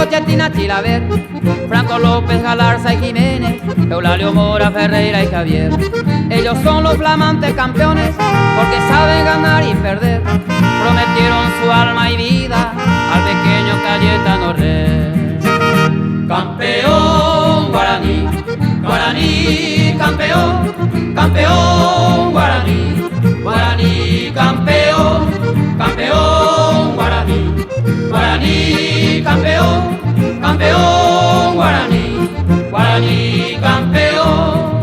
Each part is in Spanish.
Carrillo, Chetina, Chilaver, Franco López, Galarza y Jiménez, Eulalio Mora, Ferreira y Javier. Ellos son los flamantes campeones porque saben ganar y perder. Prometieron su alma y vida al pequeño Cayetano Rey. Campeón guaraní, guaraní campeón, campeón guaraní, guaraní campeón, campeón guaraní, guaraní campeón, campeón guaraní, guaraní campeón.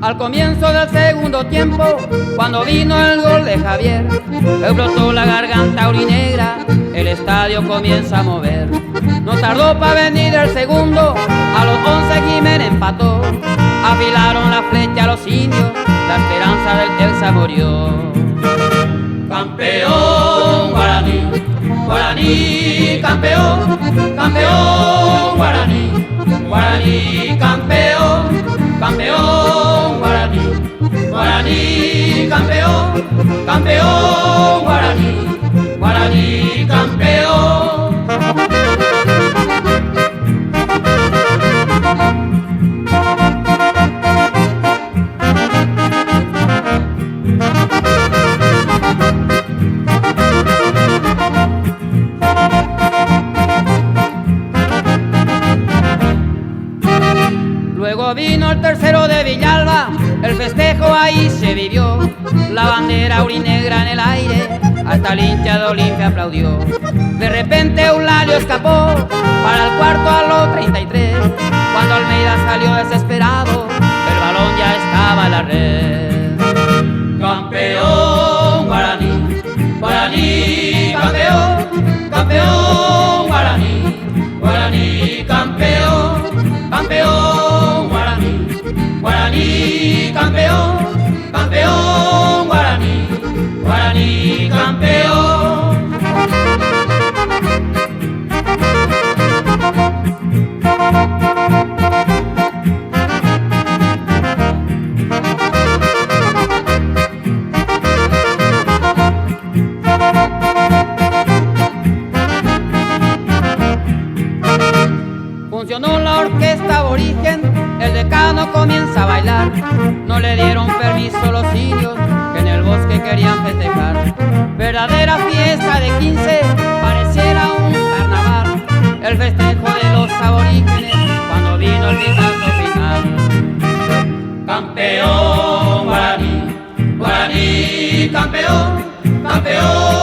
Al comienzo del segundo tiempo, cuando vino el gol de Javier, explotó la garganta aurinegra, el estadio comienza a mover. No tardó para venir el segundo, a los 11 Jiménez empató. Afilaron la flecha a los indios, la esperanza del Elsa murió. Campeón guaraní, guaraní campeón, campeón guaraní, guaraní campeón, campeón guaraní, guaraní campeón, campeón guaraní, guaraní campeón. Luego vino el tercero de Villalba, el festejo ahí se vivió. La bandera aurinegra en el aire, hasta el hincha de Olimpia aplaudió. De repente Eulalio escapó para el cuarto a los 33. Cuando Almeida salió desesperado, el balón ya estaba en la red. Campeón guaraní, guaraní campeón, campeón guaraní, guaraní campeón, campeón guaraní, guaraní campeón, campeón guaraní, guaraní campeón. Funcionó la orquesta aborigen, el decano comienza a bailar. No le dieron permiso los indios que en el bosque querían festejar. Verdadera fiesta de 15, pareciera un carnaval. El festejo de los aborígenes cuando vino el vistazo final. Campeón guaraní, guaraní campeón, campeón